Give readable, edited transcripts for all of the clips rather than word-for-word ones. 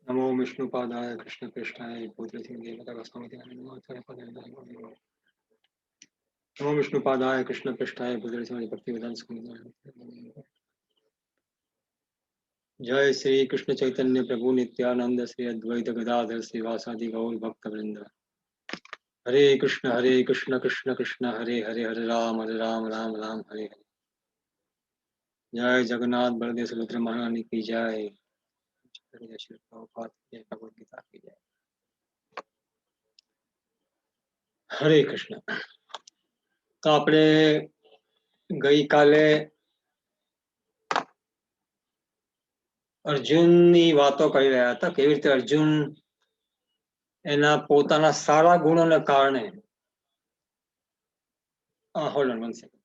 नमो विष्णुपादाय कृष्णप्रेष्ठाय भूतसिंहाय नमो विष्णुपादाय कृष्णप्रेष्ठाय भूतसिंहाय भक्तिवेदांत। जय श्री कृष्ण चैतन्य प्रभु नित्यानंद श्री अद्वैत गदाधर श्रीवासादि गौर भक्त वृंद। हरे कृष्ण कृष्ण कृष्ण हरे हरे हरे राम राम राम हरे हरे। जय जगन्नाथ बलदेव सुभद्रा महारानी की जय। श्री प्रभुपाद की जय, भगवद गीता की जय। हरे कृष्ण। तो આપણે ગઈકાલે અર્જુનની વાતો કરી રહ્યા હતા, કેવી રીતે અર્જુન એના પોતાના સારા ગુણોને કારણે હોલ્ડ ઓન 1 સેકન્ડ.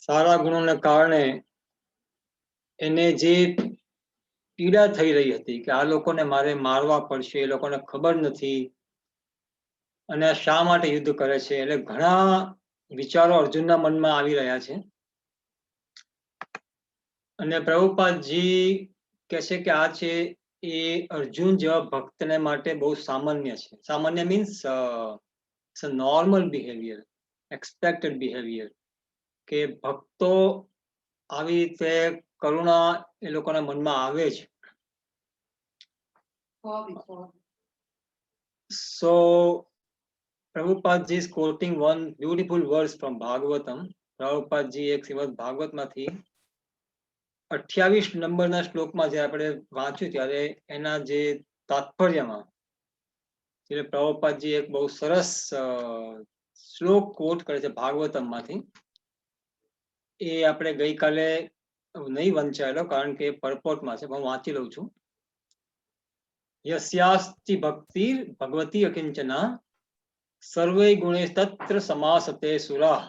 સારા ગુણોને કારણે એને જે પીડા થઈ રહી હતી કે આ લોકોને મારે મારવા પડશે, એ લોકોને ખબર નથી અને શા માટે યુદ્ધ કરે છે, એટલે ઘણા વિચારો અર્જુનના મનમાં આવી રહ્યા છે. અને પ્રભુપાદજી કહે છે કે આ છે એ અર્જુન જેવા ભક્તને માટે બહુ સામાન્ય છે. સામાન્ય means normal behaviour, expected behaviour, કે ભક્તો આવી રીતે કરુણા એ લોકોના મનમાં આવે છે. So Prabhupada is quoting one beautiful verse from Bhagavatam. Prabhupada ji એક શ્રીમદ ભાગવતમાંથી 28 નંબરના શ્લોકમાં જે આપણે વાંચ્યું ત્યારે એના જે તાત્પર્યમાં એટલે પ્રભુપાદજી એક બહુ સરસ શ્લોક કોટ કરે છે ભાગવતમમાંથી. એ આપણે ગઈકાલે નહીં વંચાયેલો કારણ કે પરપોટમાં છે, હું વાંચી લઉં છું. યસ્યાસ્તિ ભક્તિ ભગવતી અકિંચના સર્વે ગુણે તત્ર સમાસતે સુરા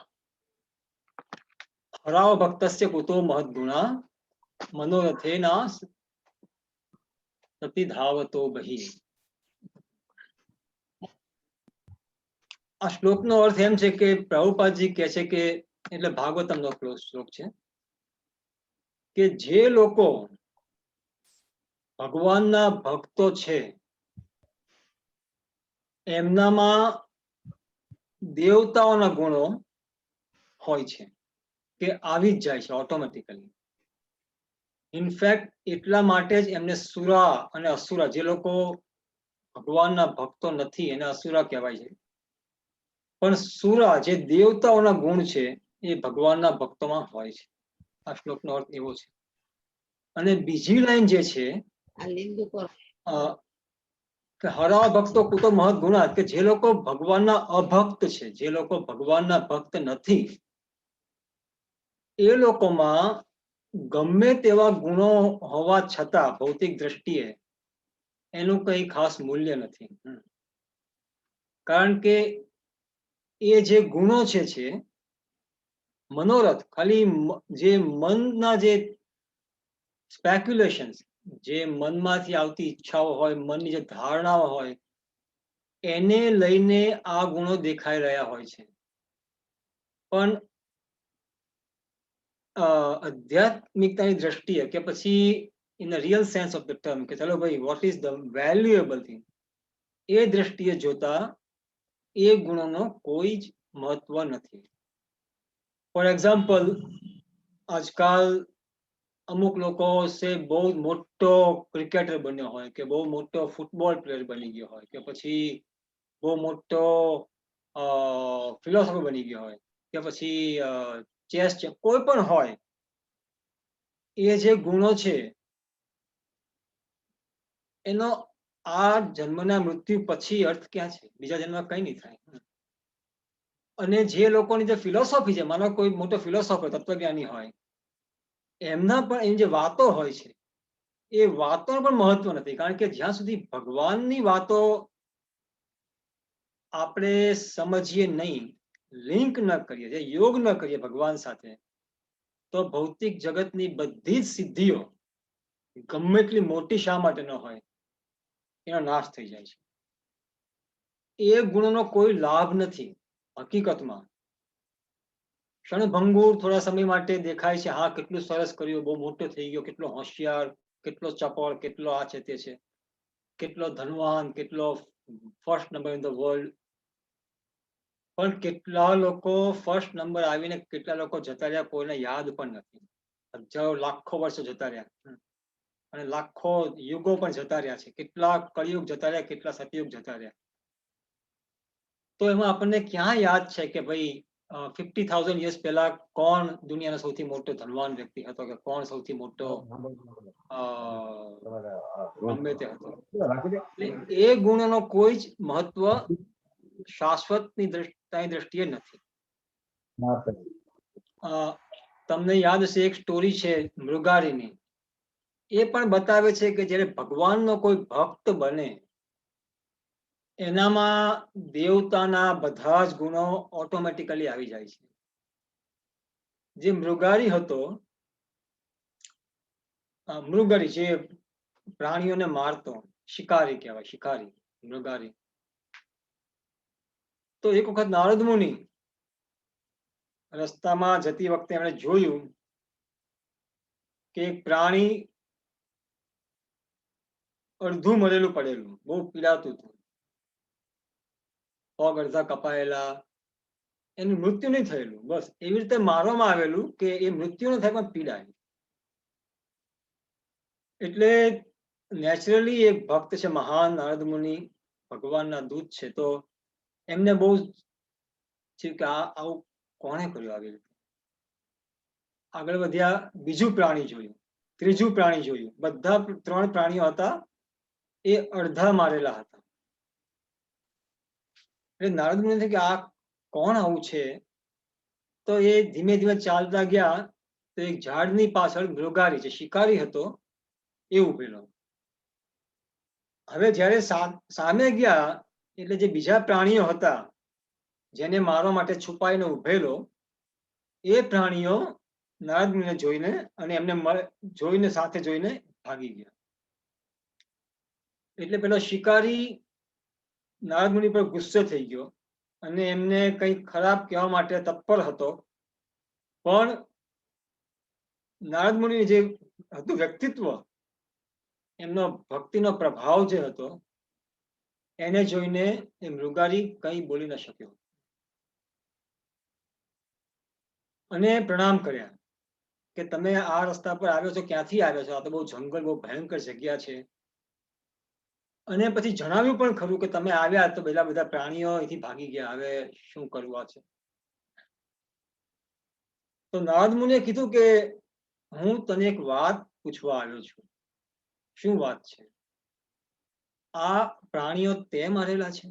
હરાવ ભક્તસ્ય કુતો મહદ્ગુણા મનોરથેના સતી ધાવતો બહી. આ શ્લોકનો અર્થ એમ છે કે પ્રભુપાદજી કહે છે કે એટલે ભાગવતમનો શ્લોક છે કે જે લોકો ભગવાનના ભક્તો છે એમનામાં દેવતાઓના ગુણો હોય છે કે આવી જ જાય છે ઓટોમેટિકલી. ઇનફેક્ટ એટલા માટે જ એમને સુરા અને અસુરા, જે લોકો ભગવાનના ભક્તો નથી એને અસુરા કહેવાય છે, પણ સુરા જે દેવતાઓના ગુણ છે એ ભગવાનના ભક્તોમાં હોય છે. આ શ્લોકનો અર્થ એવો છે. અને બીજી લાઈન જે છે કે હરા ભક્તો કુતો મહદ ગુણા, કે જે લોકો ભગવાનના અભક્ત છે, જે લોકો ભગવાનના ભક્ત નથી, એ લોકોમાં ગમે તેવા ગુણો હોવા છતાં ભૌતિક દ્રષ્ટિએ એનું કઈ ખાસ મૂલ્ય નથી. કારણ કે એ જે ગુણો છે મનોરથ, ખાલી જે મનના જે સ્પેક્યુલેશન્સ, જે મનમાંથી આવતી ઈચ્છાઓ હોય, મનની જે ધારણાઓ હોય, એને લઈને આ ગુણો દેખાઈ રહ્યા હોય છે. પણ આધ્યાત્મિકતાની દ્રષ્ટિએ કે પછી in the real sense of the term કે ચલો ભાઈ what is the valuable thing, એ દ્રષ્ટિએ જોતા એ ગુણોનો કોઈ જ મહત્વ નથી. ફોર એક્ઝામ્પલ, આજકાલ અમુક લોકો છે બહુ મોટો ક્રિકેટર બન્યો હોય કે બહુ મોટો ફૂટબોલ પ્લેયર બની ગયો હોય કે પછી બહુ મોટો ફિલોસોફર બની ગયો હોય કે પછી ચેસ છે, કોઈ પણ હોય, એ જે ગુણો છે એનો આ જન્મના મૃત્યુ પછી અર્થ ક્યાં છે? બીજા જન્મમાં કઈ નહીં થાય. અને જે લોકોની જે ફિલોસોફી છે, માનો કોઈ મોટો ફિલોસોફર તત્વજ્ઞાની હોય, એમના પણ એની જે વાતો હોય છે એ વાતોનું પણ મહત્વ નથી. કારણ કે જ્યાં સુધી ભગવાનની વાતો આપણે સમજીએ નહીં, લિંક ન કરીએ, જે યોગ ન કરીએ ભગવાન સાથે, તો ભૌતિક જગતની બધી જ સિદ્ધિઓ ગમે એટલી મોટી શા માટે ન હોય એનો નાશ થઈ જાય છે. એ ગુણોનો કોઈ લાભ નથી હકીકતમાં. ક્ષણભંગુર થોડા સમય માટે દેખાય છે, હા કેટલું સરસ કર્યું, બહુ મોટો થઈ ગયો, કેટલો હોશિયાર, કેટલો ચપળ, કેટલો આ છે તે છે, કેટલો ધનવાન, કેટલો first number in the world. પણ કેટલા લોકો ફર્સ્ટ નંબર આવીને કેટલા લોકો જતા રહ્યા કોઈને યાદ પણ નથી. હજારો લાખો વર્ષો જતા રહ્યા અને લાખો યુગો પણ જતા રહ્યા છે, કેટલા કળિયુગ જતા રહ્યા, કેટલા સતયુગ જતા રહ્યા. તો એમાં આપણને ક્યાં યાદ છે કે ભાઈ 50,000 years પહેલા કોણ દુનિયાનો સૌથી મોટો ધનવાન વ્યક્તિ હતો, કે કોણ સૌથી મોટો ગમે તે હતો. એટલે એ ગુણોનો કોઈ જ મહત્વ શાશ્વતની દ્રષ્ટિએ નથી. તમને યાદ હશે એક સ્ટોરી છે મૃગારીની. એ પણ બતાવે છે કે જ્યારે ભગવાનનો કોઈ ભક્ત બને એનામાં દેવતાના બધા જ ગુણો ઓટોમેટિકલી આવી જાય છે. જે મૃગારી હતો, મૃગારી જે પ્રાણીઓને મારતો, શિકારી કહેવાય, શિકારી, મૃગારી. તો એક વખત નારદ મુનિ રસ્તામાં જતી વખતે એમણે જોયું કે એક પ્રાણી અડધું મરેલું પડેલું, બહુ પીડાતું હતું, પગ અડધા કપાયેલા, એનું મૃત્યુ નહીં થયેલું, બસ એવી રીતે મારવામાં આવેલું કે એ મૃત્યુ ન થાય પણ પીડાય. એટલે નેચરલી એક ભક્ત છે મહાન નારદ મુનિ, ભગવાનના દૂત છે, તો એમને બહુ છે કે આવું કોણે કર્યું આવી રીતે. આગળ વધ્યા, બીજું પ્રાણી જોયું, ત્રીજું પ્રાણી જોયું, બધા 3 પ્રાણીઓ હતા એ અડધા મારેલા હતા. એટલે નારદ મુનિ કે આ કોણ આવું છે? તો એ ધીમે ધીમે ચાલતા ગયા તો એક ઝાડની પાછળ મૃગારી, જે શિકારી હતો, એ ઉભેલો. હવે જ્યારે સામે ગયા એટલે જે બીજા પ્રાણીઓ હતા જેને મારવા માટે છુપાઈને ઉભેલો, એ પ્રાણીઓ નારદ મુનિને જોઈને અને એમને જોઈને સાથે જોઈને ભાગી ગયા. એટલે પેલો શિકારી નારદ મુનિ પર ગુસ્સે થઈ ગયો અને એમને કંઈક ખરાબ કહેવા માટે તત્પર હતો, પણ નારદ મુનિ જે હતું વ્યક્તિત્વ, એમનો ભક્તિનો પ્રભાવ જે હતો એને જોઈને એ મૃગારી કંઈ બોલી ન શક્યો અને પ્રણામ કર્યા કે તમે આ રસ્તા પર આવ્યો છો, ક્યાંથી આવ્યો છો? આ તો બહુ જંગલ, બહુ ભયંકર જગ્યા છે. અને પછી જણાવ્યું પણ ખરું કે તમે આવ્યા તો બધા પ્રાણીઓ અહીંથી ભાગી ગયા, હવે શું કરવું છે? તો નારદ મુનિએ કીધું કે હું તને એક વાત પૂછવા આવ્યો છું. શું વાત છે? આ પ્રાણીઓ તે મારેલા છે?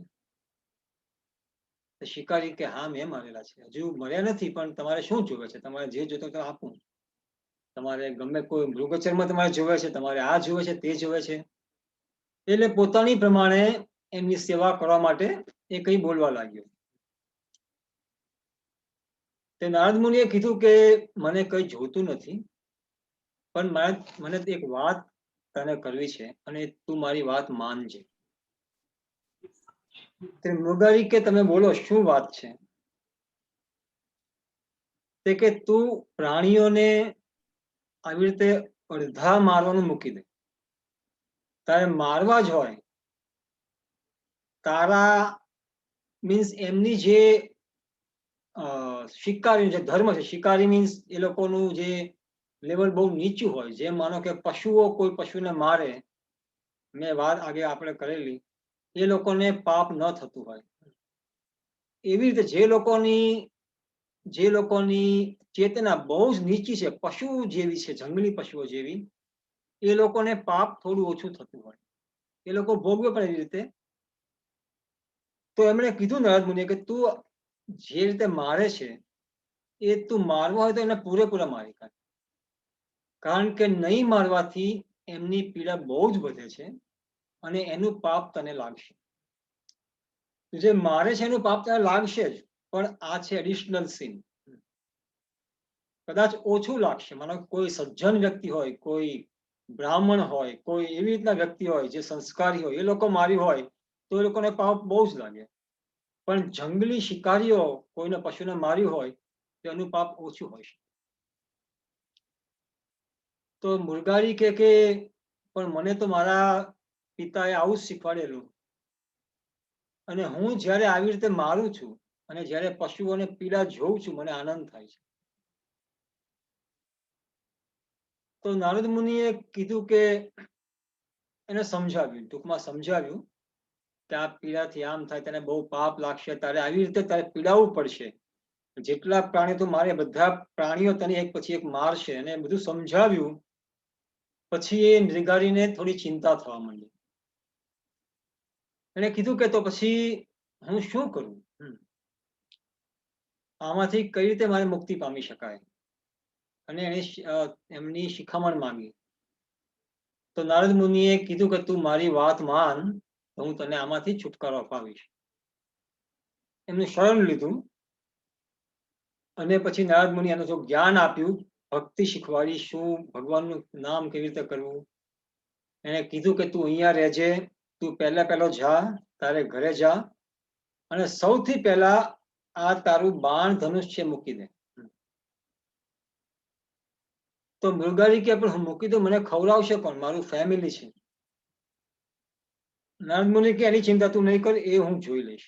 શિકારી કે હા મેં મારેલા છે. હજુ મર્યા નથી, પણ તમારે શું જોવે છે? તમારે જે જોતો તો આપું. તમારે ગમે કોઈ મૃગચર્મ તમારે જોવે છે, તમારે આ જોવે છે, તે જોવે છે. એટલે પોતાની પ્રમાણે એમની સેવા કરવા માટે એ કંઈ બોલવા લાગ્યો. તે નારદ મુનિએ કીધું કે મને કંઈ જોતું નથી, પણ મને એક વાત તને કરવી છે અને તું મારી વાત માનજે. તે મૃગારી કે તમે બોલો, શું વાત છે? તે કે તું પ્રાણીઓને આવી રીતે અડધા મારવાનું મૂકી દે. તારે મારવા જ હોય, તારા મીન્સ એમની જે શિકારી જે ધર્મ છે, શિકારી મીન્સ એ લોકોનું જે લેવલ બહુ નીચું હોય, જેમ માનો કે પશુઓ કોઈ પશુને મારે, મેં વાત આગે આપણે કરેલી, એ લોકોને પાપ ન થતું હોય. એવી રીતે જે લોકોની ચેતના બહુ જ નીચી છે, પશુ જેવી છે, જંગલી પશુઓ જેવી, એ લોકોને પાપ થોડું ઓછું થતું હોય, એ લોકો ભોગવે પણ એવી રીતે. તો એમણે કીધું નારદ મુનિએ કે તું જે રીતે મારે છે એ તું મારવા હોય તો એને પૂરેપૂરા મારી કાઢ, કારણ કે નહીં મારવાથી એમની પીડા બહુ જ વધે છે અને એનું પાપ તને લાગશે. જે મારે છે એનું પાપ તને લાગશે જ, પણ આ છે એડિશનલ સીન. કદાચ ઓછું લાગશે, માનો કોઈ સજ્જન વ્યક્તિ હોય, કોઈ બ્રાહ્મણ હોય, કોઈ એવી રીતના વ્યક્તિ હોય જે સંસ્કારી હોય, એ લોકો માર્યું હોય તો એ લોકોને પાપ બહુ જ લાગે. પણ જંગલી શિકારીઓ કોઈને પશુને માર્યું હોય તો એનું પાપ ઓછું હોય છે. તો મુરગારી કે પણ મને તો મારા પિતાએ આવું જ શીખવાડેલું, અને હું જ્યારે આવી રીતે મારું છું અને જ્યારે પશુઓને પીડા જોઉં છું મને આનંદ થાય છે. તો નારદ મુનિએ કીધું કે એને સમજાવ્યું, ટૂંકમાં સમજાવ્યું કે આ પીડાથી આમ થાય, તને બહુ પાપ લાગશે, તારે આવી રીતે તારે પીડાવવું પડશે, જેટલા પ્રાણીઓ તું મારે બધા પ્રાણીઓ તને એક પછી એક મારશે, અને બધું સમજાવ્યું. પછી એ મૃગારીને થોડી ચિંતા થવા માંડી. એને કીધું કે તો પછી હું શું કરું, આમાંથી કઈ રીતે મારે મુક્તિ પામી શકાય, અને એને એમની શિખામણ માંગી. તો નારદ મુનિએ કીધું કે તું મારી વાત માન તો હું તને આમાંથી છુટકારો અપાવીશ. એમનું શરણ લીધું, અને પછી નારદ મુનિ એનું જો જ્ઞાન આપ્યું, ભક્તિ શીખવાડી, શું ભગવાનનું નામ કેવી રીતે કરવું. એને કીધું કે તું અહીંયા રહેજે, તું પહેલો જા, તારે ઘરે જા, અને સૌથી પહેલા આ તારું બાણ ધનુષ્ય મૂકી દે. તો મૃગારી કે પણ હું મૂકી દઉં, મને ખવડાવશે કોણ, મારું ફેમિલી છે. નારદ મુનિ કે એની ચિંતા તું નહીં કર, એ હું જોઈ લઈશ.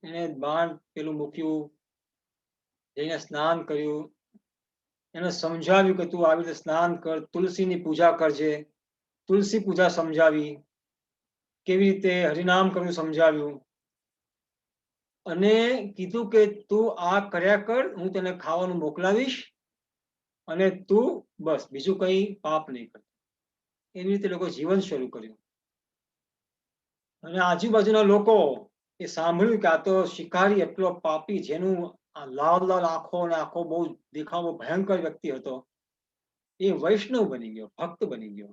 એને બાણ પેલું મૂક્યું, જઈને સ્નાન કર્યું, એને સમજાવ્યું કે તું આવી રીતે સ્નાન કર, તુલસીની પૂજા કરજે, તુલસી પૂજા સમજાવી, કેવી રીતે હરિનામ કરવું સમજાવ્યું, અને કીધું કે તું આ કર્યા કર, હું તને ખાવાનું મોકલાવીશ, અને તું બસ બીજું કઈ પાપ નહીં કર. એવી રીતે લોકો જીવન શરૂ કર્યું. અને આજુબાજુના લોકો એ સાંભળ્યું કે આ તો શિકારી એટલો પાપી, જેનું લાલ લાલ આંખો અને આંખો બહુ દેખાવો ભયંકર વ્યક્તિ હતો, એ વૈષ્ણવ બની ગયો, ભક્ત બની ગયો.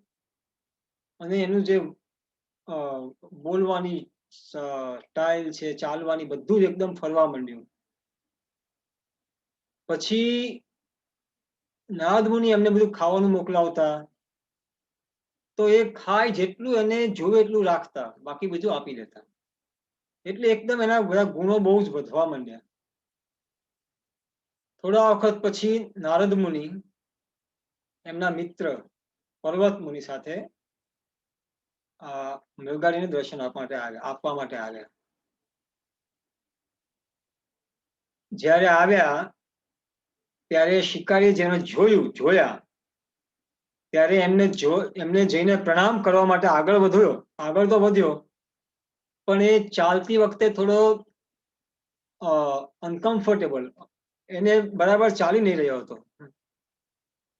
અને એનું જે બોલવાની સ્ટાઇલ છે, ચાલવાની, બધું જ એકદમ ફરવા માંડ્યું. પછી નારદ મુનિ એમને બધું ખાવાનું મોકલાવતા, તો એ ખાય જેટલું એને જોવે એટલું રાખતા, બાકી બધું આપી દેતા. એટલે એકદમ એના બધા ગુણો બહુ જ વધવા માંડ્યા. થોડા વખત પછી નારદ મુનિ એમના મિત્ર પર્વત મુનિ સાથે મૃગારીને દર્શન આપવા માટે આવ્યા. જ્યારે આવ્યા ત્યારે શિકારી જેને જોયા, ત્યારે એમને જઈને પ્રણામ કરવા માટે આગળ તો વધ્યો, પણ એ ચાલતી વખતે થોડો અનકમ્ફર્ટેબલ, એને બરાબર ચાલી નહીં રહ્યો હતો,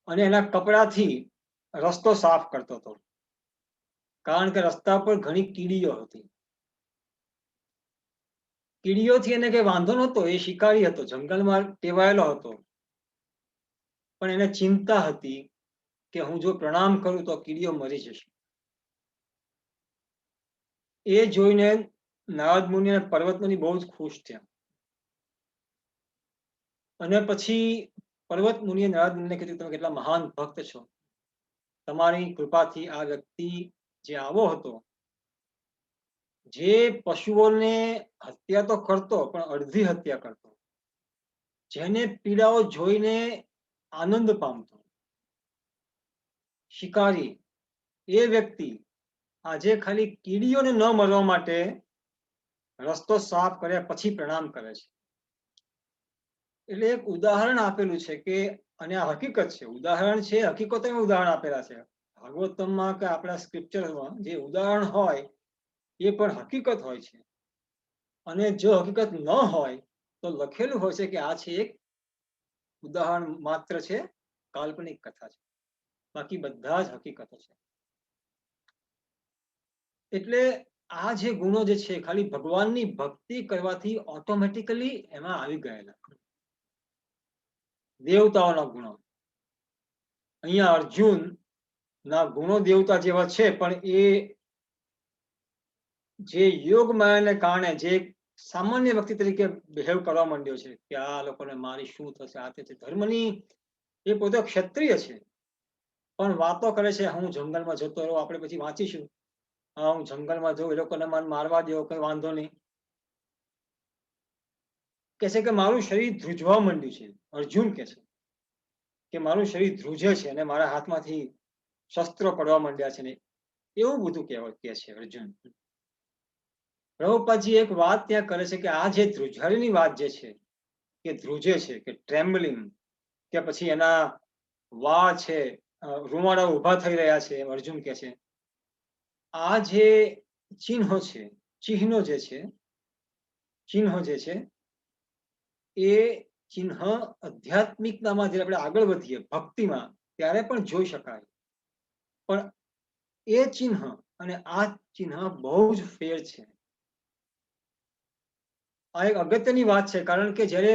અને એના કપડાથી રસ્તો સાફ કરતો હતો, કારણ કે રસ્તા પર ઘણી કીડીઓ હતી. કીડીઓથી એને કઈ વાંધો નહોતો, એ શિકારી હતો, જંગલમાં ટેવાયેલો હતો, પણ એને ચિંતા હતી કે હું જો પ્રણામ કરું તો કીડીઓ મરી જશે. એ જોઈને નારદ મુનિ અને પર્વત મુનિ બહુ જ ખુશ થયા. અને પછી પર્વત મુનિએ નારદ મુનિને કીધું તમે કેટલા મહાન ભક્ત છો, તમારી કૃપાથી આ વ્યક્તિ જે આવો હતો, જે પશુઓને હત્યા તો કરતો પણ અડધી હત્યા કરતો, જેને પીડાઓ જોઈને આનંદ પામતો, શિકારી, એ વ્યક્તિ આજે ખાલી કીડીઓને ન મરવા માટે રસ્તો સાફ કર્યા પછી પ્રણામ કરે છે. એટલે એક ઉદાહરણ આપેલું છે કે, અને આ હકીકત છે, ઉદાહરણ છે, હકીકતોમાં ઉદાહરણ આપેલા છે. ભાગવતમમાં કે આપણા સ્ક્રિપ્ચરમાં જે ઉદાહરણ હોય એ પણ હકીકત હોય છે, અને જો હકીકત ન હોય તો લખેલું હોય છે કે આ છે એક ઉદાહરણ માત્ર છે, કાલ્પનિક કથા છે, બાકી બધા જ હકીકતો છે. એટલે આ જે ગુણો જે છે ખાલી ભગવાનની ભક્તિ કરવાથી ઓટોમેટિકલી એમાં આવી ગયેલા દેવતાઓના ગુણો. અહીંયા અર્જુન ના ગુણો દેવતા જેવા છે, પણ એ જે યોગ માયાને કારણે જે સામાન્ય વ્યક્તિ તરીકે બિહેવ કરવા માંડ્યો છે કે આ લોકોને મારી શું થશે, આ તે છે. ધર્મની એ પોતે ક્ષત્રિય છે, પણ વાતો કરે છે હું જંગલમાં જતો રહું, આપણે પછી વાંચીશું, હા હું જંગલમાં જઉં, એ લોકોને મને મારવા દો, કઈ વાંધો નહીં. કહે છે કે મારું શરીર ધ્રુજવા માંડ્યું છે. અર્જુન કહે છે કે મારું શરીર ધ્રુજે છે અને મારા હાથમાંથી શસ્ત્રો પડવા માંડ્યા છે ને એવું બધું કહે છે અર્જુન. પ્રભુપાદજી એક વાત ત્યાં કરે છે કે આ જે ધ્રુજારીની વાત જે છે કે ધ્રુજે છે કે ટ્રેમ્બલિંગ કે પછી એના વાળ છે રૂવાડા ઉભા થઈ રહ્યા છે એમ અર્જુન કહે છે. આ જે ચિહ્નો છે ચિહ્નો જે છે ચિહ્નો જે છે એ ચિહ્ન આધ્યાત્મિકતામાં જ્યારે આપણે આગળ વધીએ ભક્તિમાં ત્યારે પણ જોઈ શકાય. પણ એ ચિહ્ન અને આ ચિહ્ન બહુ જ ફેર છે. આ એક અગત્યની વાત છે કારણ કે જ્યારે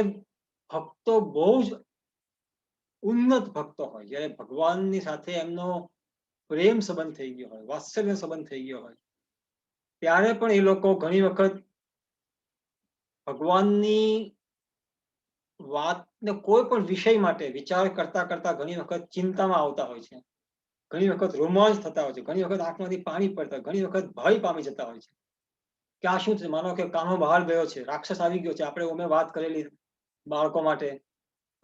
ભક્તો બહુ જ ઉન્નત ભક્તો હોય, જ્યારે ભગવાનની સાથે એમનો પ્રેમ સંબંધ થઈ ગયો હોય, વાત્સલ્ય સંબંધ થઈ ગયો હોય, ત્યારે પણ એ લોકો ઘણી વખત ભગવાનની વાતને કોઈ પણ વિષય માટે વિચાર કરતા કરતા ઘણી વખત ચિંતામાં આવતા હોય છે, ઘણી વખત રોમાંચ થતા હોય છે, ઘણી વખત આંખમાંથી પાણી પડતા, ઘણી વખત ભય પામી જતા હોય છે કે આ શું છે. માનો કે કાનો બહાર ગયો છે, રાક્ષસ આવી ગયો છે. આપણે અમે વાત કરેલી બાળકો માટે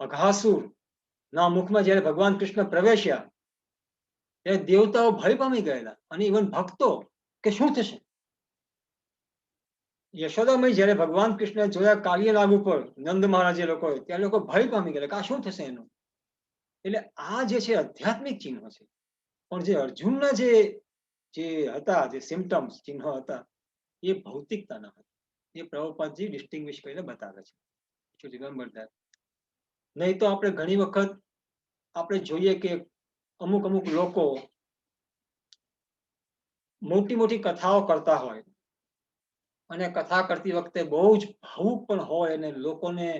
અઘાસુર ના મુખમાં જ્યારે ભગવાન કૃષ્ણ પ્રવેશ્યા ત્યારે દેવતાઓ ભય પામી ગયેલા અને ઇવન ભક્તો કે શું થશે. યશોદામય જ્યારે ભગવાન કૃષ્ણ જોયા કાલિય નાગ ઉપર નંદ મહારાજ એ લોકો ત્યારે લોકો ભય પામી ગયેલા કે આ શું થશે એનું. એટલે આ જે છે આધ્યાત્મિક ચિહ્નો છે. પણ જે અર્જુનના જે હતા જે સિમ્ટમ્સ ચિહ્નો હતા એ ભૌતિકતાના હતા. એ પ્રભુપાદજી ડિસ્ટિંગ્વિશ કરીને બતાવે છે. Remember that. નહીં તો આપણે ઘણી વખત આપણે જોઈએ કે અમુક અમુક લોકો મોટી મોટી કથાઓ કરતા હોય અને કથા કરતી વખતે બહુ જ ભાવુક પણ હોય અને લોકોને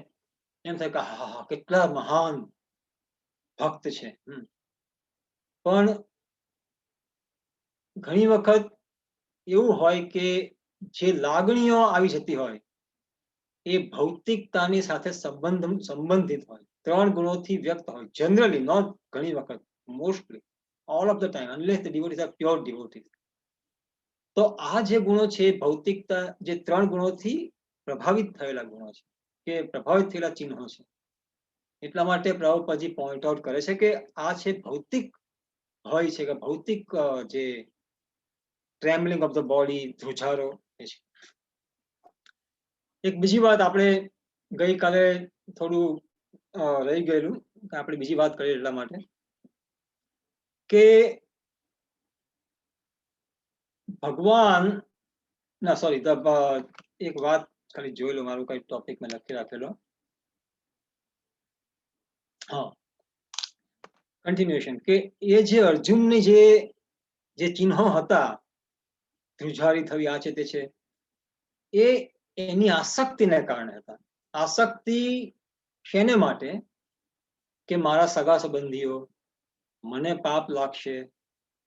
એમ થાય કે હા કેટલા મહાન ભક્ત છે. પણ ઘણી વખત એવું હોય કે જે લાગણીઓ આવી જતી હોય એ ભૌતિકતાની સાથે સંબંધિત હોય, 3 ગુણોથી વ્યક્ત હોય. જનરલી, નોટ ઘણી વખત, mostly, all of the time, unless the devotees are pure devotees. તો આ જે ગુણો છે ભૌતિકતા, જે 3 ગુણોથી પ્રભાવિત થયેલા ગુણો છે કે પ્રભાવિત થયેલા ચિહ્નો છે. એટલા માટે પ્રભુપાદજી પોઈન્ટ આઉટ કરે છે કે આ છે ભૌતિક હોય છે કે ભૌતિક જે ટ્રેમ્બલિંગ ઓફ ધ બોડી, ધ્રુજારો એ છે. એક બીજી વાત આપણે ગઈકાલે થોડું રહી ગયેલું, આપણે બીજી વાત કરીએ એટલા માટે કે ભગવાન ના સોરી એક વાત ખાલી જોઈ લો, મારું કઈ ટોપિક મેં લખી રાખેલો. હા, કન્ટિન્યુએશન કે એ જે અર્જુનની જે ચિહ્નો હતા, ધ્રુજારી થવી, આ છે તે છે, એ એની આસક્તિને કારણે હતા. આસક્તિ શેને માટે કે મારા સગા સંબંધીઓ, મને પાપ લાગશે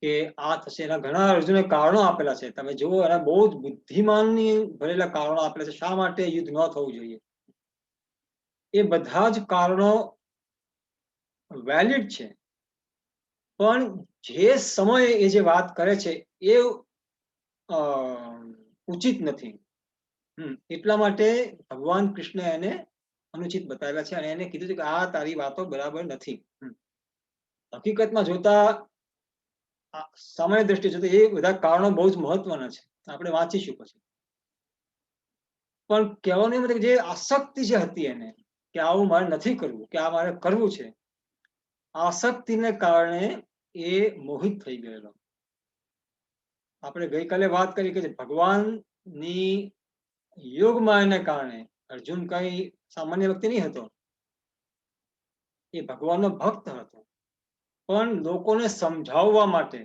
કે આ થશે. એના ઘણા અર્જુને કારણો આપેલા છે. તમે જુઓ એના બહુ જ બુદ્ધિમાનની ભરેલા કારણો આપેલા છે શા માટે યુદ્ધ ન થવું જોઈએ. એ બધા જ કારણો વેલિડ છે. પણ જે સમયે એ જે વાત કરે છે એ ઉચિત નથી. એટલા માટે ભગવાન કૃષ્ણ એને અનુચિત બતાવેલા છે અને એને કીધું છે કે આ તારી વાતો બરાબર નથી. હકીકતમાં જોતા સામાન્ય દ્રષ્ટિએ જોતા એ બધા કારણો બહુ જ મહત્વના છે. આપણે વાંચીશું પછી. પણ કહેવાનું મતલબ જે આસક્તિ જે હતી એને કે આવું મારે નથી કરવું, કે આ મારે કરવું છે, આસક્તિને કારણે એ મોહિત થઈ ગયેલો. આપણે ગઈકાલે વાત કરી કે ભગવાનની યોગ માયાને કારણે અર્જુન કઈ સામાન્ય વ્યક્તિ નહીં હતો. એ ભગવાનનો ભક્ત હતો. પણ લોકોને સમજાવવા માટે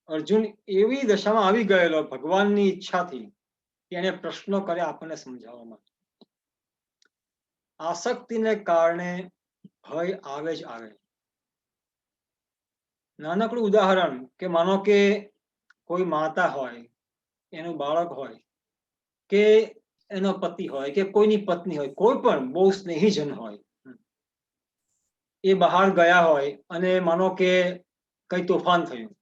અર્જુન એવી દશામાં આવી ગયેલો ભગવાનની ઈચ્છાથી કે એને પ્રશ્નો કર્યા આપણને સમજાવવા માટે. આસક્તિને કારણે ભય આવે જ આવે. નાનકડું ઉદાહરણ કે માનો કે કોઈ માતા હોય, એનું બાળક હોય, કે એનો પતિ હોય, કે કોઈની પત્ની હોય, કોઈ પણ બહુ સ્નેહીજન હોય, એ બહાર ગયા હોય અને માનો કે કઈ તોફાન થયું,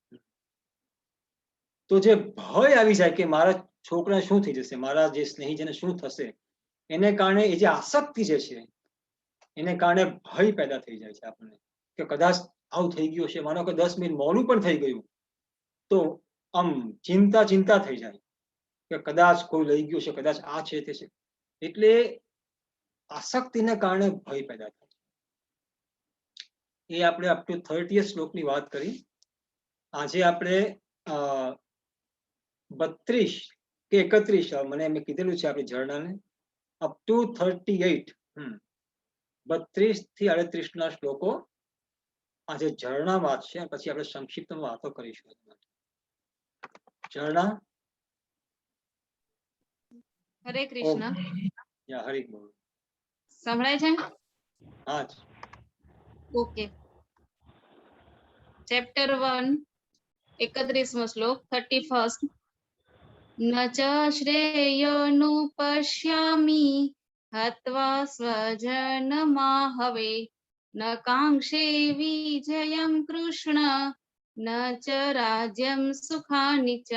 તો જે ભય આવી જાય કે મારા છોકરાને શું થઈ જશે, મારા જે સ્નેહીજનને શું થશે, એને કારણે એ જે આસક્તિ જે છે એને કારણે ભય પેદા થઈ જાય છે આપણને કે કદાચ આવું થઈ ગયું છે, માનો કે 10 મિનિટ મોડું પણ થઈ ગયું તો આમ ચિંતા થઈ જાય કે કદાચ કોઈ લઈ ગયું છે, કદાચ આ છે તે છે. એટલે આસક્તિને કારણે ભય પેદા થાય. એ આપણે અપ ટુ 30th શ્લોકની વાત કરી. આજે આપણે 32 કે 31 મને મેં કીધેલું છે આપણી જર્નલને અપ ટુ 38 32 થી 38 ના શ્લોકો આજે ઝરણા વાંચશે, પછી આપણે સંક્ષિપ્તમાં વાતો કરીશું. ઝરણા, હરે કૃષ્ણ. હરે બોલ. સંભળાય છે? હા. ઓકે. ચેપ્ટર 1 31મો શ્લોક 31st. ન ચ શ્રેયોનુપશ્યામિ હત્વા સ્વજનમાહવે ન કાંક્ષે વિજયં કૃષ્ણ ન ચ રાજ્યમ સુખાનિ ચ.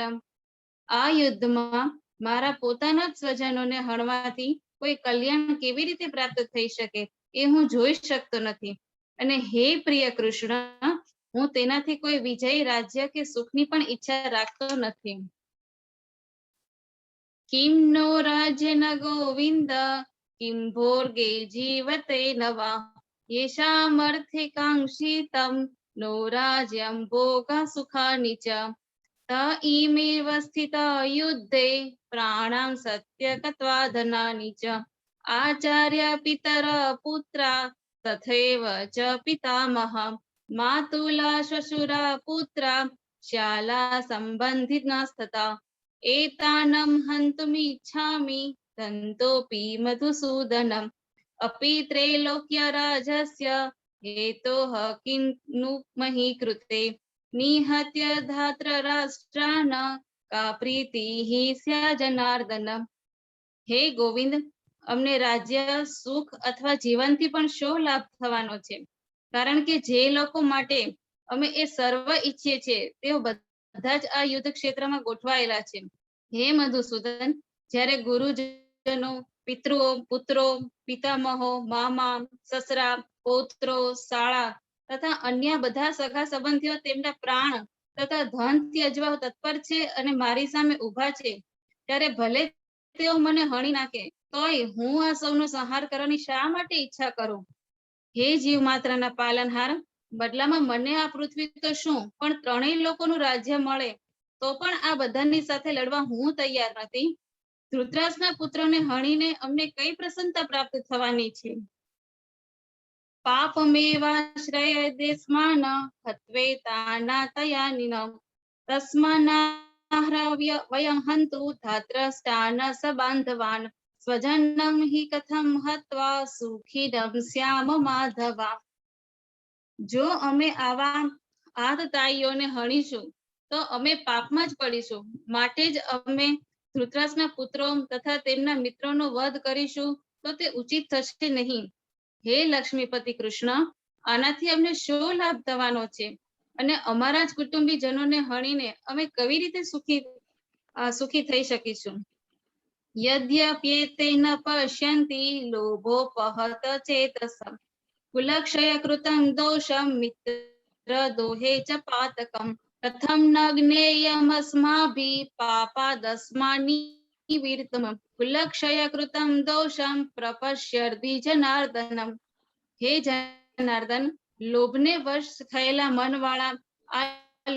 આ યુદ્ધમાં મારા પોતાના જ સ્વજનોને હણવાથી કોઈ કલ્યાણ કેવી રીતે પ્રાપ્ત થઈ શકે એ હું જોઈ શકતો નથી. અને હે પ્રિય કૃષ્ણ, હું તેનાથી કોઈ વિજય, રાજ્ય કે સુખની પણ ઈચ્છા રાખતો નથી. કિમ નો રાજ્ય ન ગોવિંદ કિમ ભોર્ગે જીવતે નવા યેષામર્થે કાંક્ષિતમ નો રાજ્યમ ભોગા સુખાનિ ચ. ત ઈમેવ સ્થિતા યુદ્ધે પ્રાણાં સત્યકત્વા ધનાનિ ચ. આચાર્ય પિતર પુત્રા તથૈવ ચ પિતામહ માતુલા શ્વશુરા પુત્રા શાલા સંબંધિનસ્તથા એતાનમ હંતુમિચ્છામિ દંતોપી મધુસૂદનમ અપી ત્રૈલોક્ય રાજસ્ય હેતોઃ કિન્નુ મહી કૃતે નિહત્ય ધાત્ર રાષ્ટ્રાન કા પ્રીતિઃ સ્યા જનાર્દન. હે ગોવિંદ, અમને રાજ્ય, સુખ અથવા જીવનથી પણ શો લાભ થવાનો છે? કારણ કે જે લોકો માટે અમે એ સર્વ ઈચ્છીએ છીએ તેઓ બધા જ આ યુદ્ધ ક્ષેત્રમાં ગોઠવાયેલા છે. હે મધુસૂદન, જ્યારે ગુરુજનો, પિતૃઓ, પુત્રો, પિતામહો, મામા, સસરા, પૌત્રો, શાળા તથા અન્ય બધા સગા સંબંધીઓ તેમના પ્રાણ તથા ધન ત્યજવા તત્પર છે અને મારી સામે ઉભા છે, ત્યારે ભલે તેઓ મને હણી નાખે તોય હું આ સૌનો સંહાર કરવાની શા માટે ઈચ્છા કરું? હે જીવ માત્રના પાલનહાર, બદલામાં મને આ પૃથ્વી તો શું પણ ત્રણેય લોકોનું રાજ્ય મળે તો પણ આ બધાની સાથે લડવા હું તૈયાર નથી. ધૃતરાષ્ટ્રના પુત્રોને હણીને અમને કઈ પ્રસન્નતા પ્રાપ્ત થવાની છે? પાપમેવાશ્રય દેશમાન હત્વેતાના તયાનિનમ તસ્માનાહ્રવ્ય વયં હંતુ ધાત્રષ્ટાન સબાંધવાન સ્વજનમ હિ કથમ હત્વા સુખીદમ શ્યામ માધવા. જો અમે આવા આતતાઈઓને હણીશું તો અમે પાપમાં જ પડીશું. માટે જ અમે ધૃતરાષ્ટ્રના પુત્રો તથા તેમના મિત્રોનો વધ કરીશું તો તે ઉચિત થશે નહીં. હે લક્ષ્મીપતિ કૃષ્ણ, આનાથી અમને શો લાભ થવાનો છે? અને અમારા જ કુટુંબીજનોને હણીને અમે કેવી રીતે સુખી થઈ શકીશું? યદ્યપ્યેતે ન પશ્યન્તિ લોભોપહત ચેતસમ કુલક્ષય કૃતં દોષમ મિત્ર દોહે ચ પાતકમ કથમ ન જ્ઞેયમસ્માભિ પાપાદસ્માની વીર્તમ કુલક્ષય કૃતં દોષમ પ્રપશ્યર્ધિ જનાર્દનમ. હે જનાર્દન, લોભને વશ થયેલા મનવાળા આ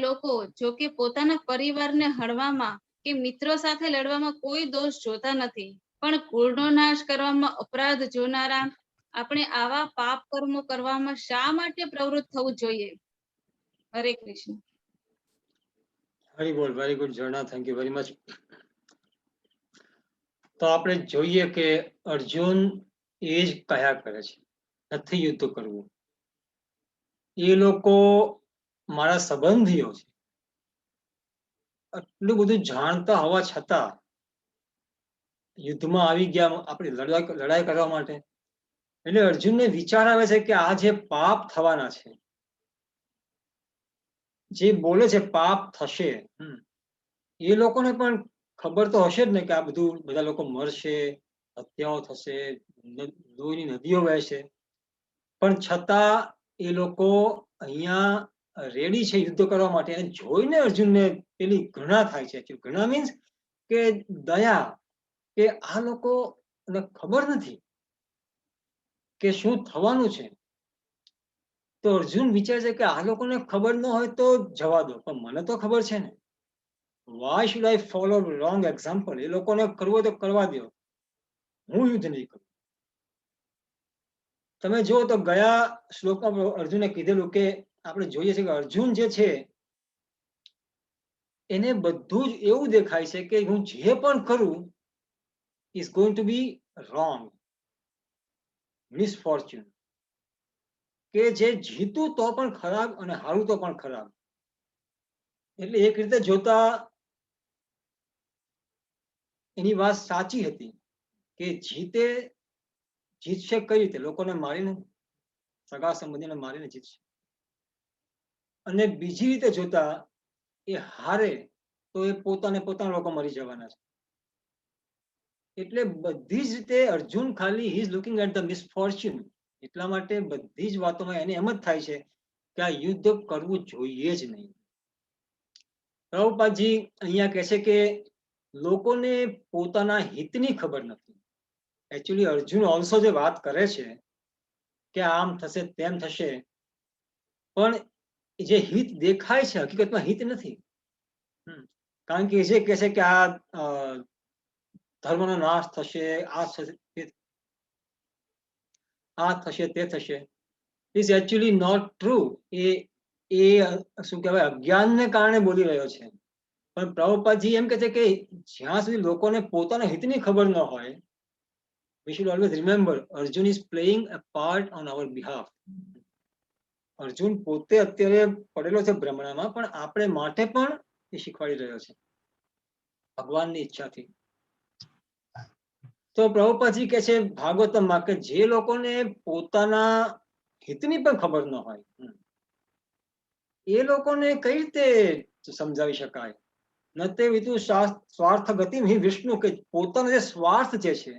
લોકો જો કે પોતાના પરિવારને હણવામાં કે મિત્રો સાથે લડવામાં કોઈ દોષ જોતા નથી, પણ કુળનો નાશ કરવામાં અપરાધ જોનારા આપણે આવા પાપ કર્મો કરવામાં શા માટે પ્રવૃત્ત થવું જોઈએ? હરે કૃષ્ણ. હરી બોલ. Very good Zarna, thank you very much. તો આપણે જોઈએ કે અર્જુન એ જ કયા કરે છે, નથી યુદ્ધ કરવું. એ લોકો મારા સંબંધીઓ છે. આટલું બધું જાણતા હોવા છતાં યુદ્ધમાં આવી ગયા આપણે લડાઈ કરવા માટે. એટલે અર્જુનને વિચાર આવે છે કે આ જે પાપ થવાના છે, જે બોલે છે પાપ થશે, એ લોકોને પણ ખબર તો હશે જ ને કે આ બધા લોકો મરશે, હત્યાઓ થશે, લોહીની નદીઓ વહેશે, પણ છતાં એ લોકો અહીંયા રેડી છે યુદ્ધ કરવા માટે. અને જોઈને અર્જુનને પેલી ઘૃણા થાય છે. Actually ઘૃણા મીન્સ કે દયા, કે આ લોકોને ખબર નથી કે શું થવાનું છે. તો અર્જુન વિચારે છે કે આ લોકોને ખબર ન હોય તો જવા દો, પણ મને તો ખબર છે ને. Why should I follow wrong example? એ લોકોને કરવું હોય તો કરવા દો, હું યુદ્ધ નહીં કરું. તમે જુઓ તો ગયા શ્લોકમાં અર્જુને કીધેલું કે આપણે જોઈએ છે કે અર્જુન જે છે એને બધું જ એવું દેખાય છે કે હું જે પણ કરું is going to be wrong, misfortune. કે જે જીતું તો પણ ખરાબ અને હારું તો પણ ખરાબ. એટલે એક રીતે જોતા એની વાત સાચી હતી કે જીતશે કઈ રીતે? લોકોને મારીને, સગા સંબંધીને મારીને જીતશે. અને બીજી રીતે જોતા એ હારે તો એ પોતાના લોકો મરી જવાના છે. એટલે બધી જ રીતે અર્જુન ખાલી he is looking at the misfortune. એટલા માટે બધી જ વાતોમાં એને એમ જ થાય છે કે આ યુદ્ધ કરવું જોઈએ જ નહીં. પ્રભુપાદજી અહીંયા કહે છે કે લોકોને પોતાના હિતની ખબર નથી. એકચ્યુઅલી અર્જુન ઓલ્સો જે વાત કરે છે કે આમ થશે તેમ થશે, પણ જે હિત દેખાય છે હકીકતમાં હિત નથી. કારણ કે જે કહે છે કે આ ધર્મનો નાશ થશે, આ થશે તે થશે, ઇઝ એકચ્યુઅલી નોટ ટ્રુ. એ શું કહેવાય, અજ્ઞાનને કારણે બોલી રહ્યો છે. પણ પ્રભુપાદજી એમ કહે છે કે જ્યાં સુધી લોકોને પોતાના હિતની ખબર ન હોય, we should always remember Arjun is playing a part on our behalf. Arjun પોતે અત્યારે પડેલો છે ભ્રમણામાં, પણ આપણે માટે પણ એ શીખવાડી રહ્યો છે ભગવાનની ઈચ્છાથી. તો પ્રભુપાદજી કહે છે ભાગવતમમાં કે જે લોકોને પોતાના હિતની પણ ખબર ન હોય એ લોકોને કઈ રીતે સમજાવી શકાય? નતે વિતુ સ્વાર્થ ગતિમ હિ વિષ્ણુ, કે પોતાનો જે સ્વાર્થ જે છે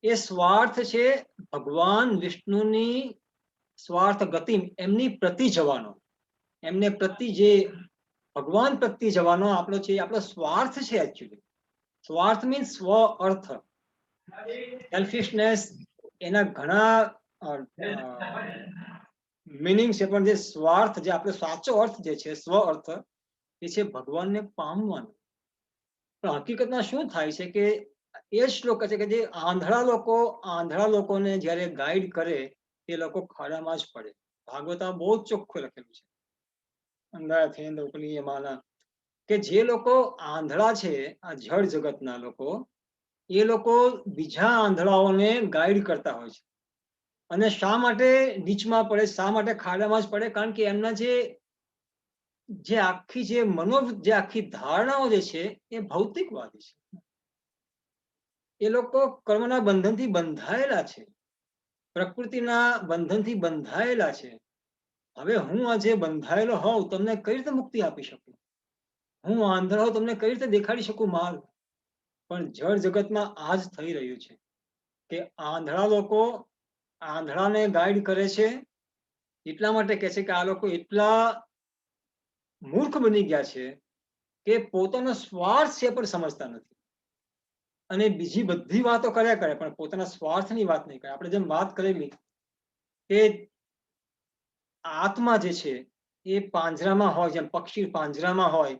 એ સ્વાર્થ છે ભગવાન વિષ્ણુની સ્વાર્થ ગતિમ, એમની પ્રતિ જવાનો, એમને પ્રતિ જે ભગવાન પ્રતિ જવાનો આપણો છે, આપણો સ્વાર્થ છે. એકચ્યુઅલી સ્વાર્થ મીન્સ સ્વ અર્થ. સેલ્ફિશનેસ એના ઘણા મિનિંગ છે, પણ જે સ્વાર્થ, જે આપણો સાચો અર્થ જે છે, સ્વ અર્થ, એ છે ભગવાનને પામવાનો. પણ હકીકતમાં શું થાય છે કે એ શ્લોક છે કે જે આંધળા લોકોને જ્યારે ગાઈડ કરે એ લોકો ખાડામાં જ પડે. ભાગવતમાં બહુ જ ચોખ્ખું લખેલું છે અંધારાથી ઉપનીયમાના, કે જે લોકો આંધળા છે, આ જળ જગતના લોકો, એ લોકો બીજા આંધળાઓને ગાઈડ કરતા હોય છે. અને શા માટે નીચમાં પડે, શા માટે ખાડામાં જ પડે? કારણ કે એમના જે આખી ધારણાઓ જે છે એ ભૌતિકવાદી છે. એ લોકો કર્મના બંધનથી બંધાયેલા છે, પ્રકૃતિના બંધનથી બંધાયેલા છે. હવે હું આજે બંધાયેલો હોઉં, તમને કઈ રીતે મુક્તિ આપી શકું? હું આંધળો હોઉં, તમને કઈ રીતે દેખાડી શકું માર્ગ? પણ જળ જગતમાં આ જ થઈ રહ્યું છે કે આંધળા લોકો આંધળાને ગાઈડ કરે છે. એટલા માટે કહે છે કે આ લોકો એટલા મૂર્ખ બની ગયા છે કે પોતાનો સ્વાર્થ છે પણ સમજતા નથી. અને બીજી બધી વાતો કર્યા કરે પણ પોતાના સ્વાર્થની વાત નહીં કરે. આપણે જેમ વાત કરેલી કે આત્મા જે છે એ પાંજરામાં હોય, જેમ પક્ષી પાંજરામાં હોય,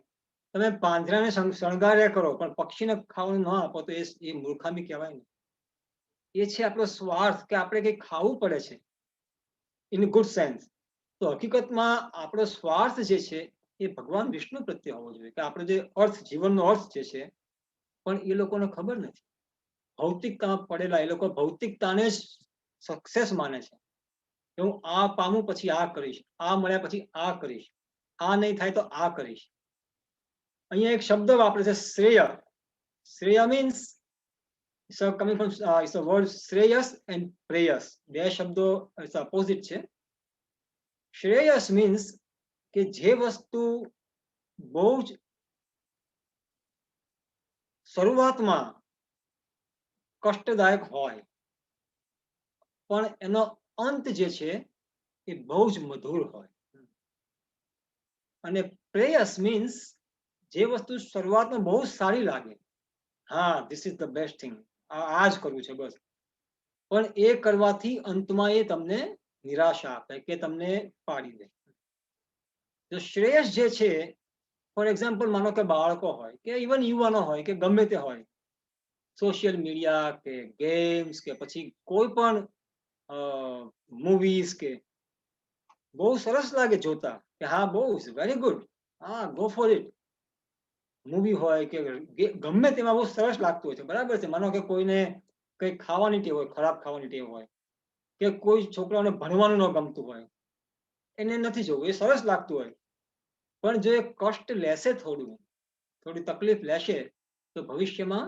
તમે પાંજરાને શણગાર્યા કરો પણ પક્ષીને ખાવાનું ન આપો તો એ મૂર્ખામી કહેવાય ને. એ છે આપણો સ્વાર્થ, કે આપણે કંઈક ખાવું પડે છે ઇન ગુડ સેન્સ. તો હકીકતમાં આપણો સ્વાર્થ જે છે એ ભગવાન વિષ્ણુ પ્રત્યે હોવો જોઈએ, કે આપણો જે અર્થ, જીવનનો અર્થ જે છે, પણ એ લોકોને ખબર નથી. ભૌતિકતામાં પડેલા એ લોકો ભૌતિકતાને જ સક્સેસ માને છે કે હું આ પામું પછી આ કરીશ, આ મળ્યા પછી આ કરીશ, આ નહીં થાય તો આ કરીશ. અહીંયા એક શબ્દ વાપરે છે શ્રેય. શ્રેય means coming from it's a word Shreyas and Preyas. બે શબ્દો ઓપોઝિટ છે. શ્રેયસ મીન્સ કે જે વસ્તુ બહુ જ શરૂઆતમાં કષ્ટદાયક હોય, પણ એનો અંત જે છે એ બહુ જ મધુર હોય. અને પ્રેયસ મીન્સ જે વસ્તુ શરૂઆતમાં બહુ સારી લાગે, હા this is the best thing, આ જ કરવું છે બસ, પણ એ કરવાથી અંતમાં એ તમને નિરાશા આપે કે તમને પાડી દે. તો શ્રેયસ જે છે, ફોર એક્ઝામ્પલ માનો કે બાળકો હોય કે ઇવન યુવાનો હોય કે ગમે તે હોય, સોશિયલ મીડિયા કે ગેમ્સ કે પછી કોઈ પણ મૂવીઝ કે બહુ સરસ લાગે જોતા કે હા બહુ વેરી ગુડ, હા ગો ફોર ઇટ. મૂવી હોય કે ગમે તેમાં બહુ સરસ લાગતું હોય છે, બરાબર છે. માનો કે કોઈને કંઈ ખાવાની ટેવ હોય, ખરાબ ખાવાની ટેવ હોય, કે કોઈ છોકરાઓને ભણવાનું ન ગમતું હોય, એને નથી જોવું, એ સરસ લાગતું હોય, પણ જો એ કષ્ટ લેશે, થોડી તકલીફ લેશે, તો ભવિષ્યમાં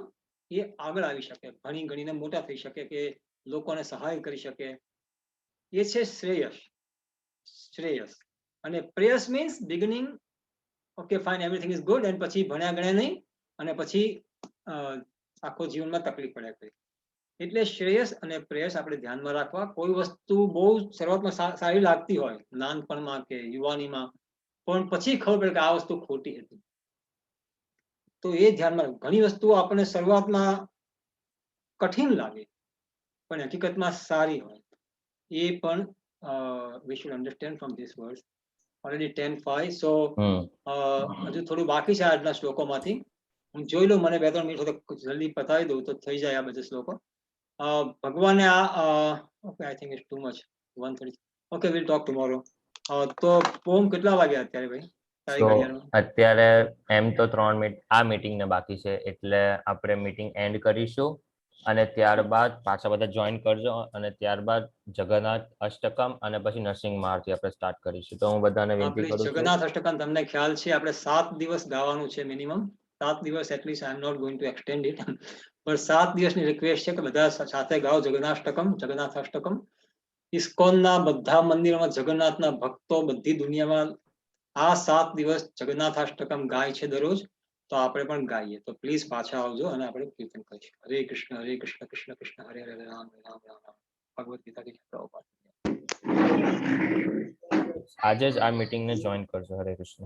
એ આગળ આવી શકે, ભણી ગણીને મોટા થઈ શકે, કે લોકોને સહાય કરી શકે. એ છે શ્રેયસ. અને પ્રેયસ means beginning, okay fine, everything is good, and પછી ભણ્યા ગણ્યા નહીં, અને પછી આખો જીવનમાં તકલીફ પડે કરી. એટલે શ્રેયસ અને પ્રેયસ આપણે ધ્યાનમાં રાખવા. કોઈ વસ્તુ બહુ શરૂઆતમાં સારી લાગતી હોય, નાનપણમાં કે યુવાનીમાં, પણ પછી ખબર પડે કે આ વસ્તુ ખોટી હતી, તો એ ધ્યાનમાં. ઘણી વસ્તુઓ આપણને શરૂઆતમાં કઠિન લાગે, પણ હકીકતમાં સારી હોય. એ પણ we should understand from this verse. Already 10:05, so હજુ થોડું બાકી છે આજના શ્લોકોમાંથી. હું જોઈ લઉં, મને 2-3 મિનિટ જલ્દી પતાવી દઉં તો થઈ જાય આ બધા શ્લોકો. ભગવાને okay, I think it's too much, 1:30. Okay, will talk tomorrow. તો પોમ કેટલા વાગ્યા અત્યારે ભાઈ તારી ઘડિયાળમાં? અત્યારે એમ તો 3 મિનિટ આ મીટિંગ ને બાકી છે, એટલે આપણે મીટિંગ એન્ડ કરીશું અને ત્યારબાદ પાછા બધા જોઈન કરજો, અને ત્યારબાદ જગન્નાથ અષ્ટકમ અને પછી નરસિંહ મહારથી આપણે સ્ટાર્ટ કરીશું. તો હું બધાને વિનંતી કરું છું. જગન્નાથ અષ્ટકમ તમને ખ્યાલ છે આપણે 7 દિવસ ગાવાનું છે મિનિમમ. 7 દિવસ at least. I am not going to extend it, પણ 7 દિવસની રિક્વેસ્ટ છે કે બધા સાથે ગાઓ જગન્નાથ અષ્ટકમ. ઇસ્કોનના બધા મંદિરોમાં જગન્નાથના ભક્તો બધી દુનિયામાં આ 7 દિવસ જગન્નાથ અષ્ટકમ ગાય છે દરરોજ, તો આપણે પણ ગાઈએ. તો પ્લીઝ પાછા આવજો અને આપણે કીર્તન કરીશું. હરે કૃષ્ણ કૃષ્ણ કૃષ્ણ હરે હરે, રામ રામ રામ રામ. ભગવદ ગીતા કી જય. આજે જ આ મીટિંગને જોઈન કરજો. હરે કૃષ્ણ.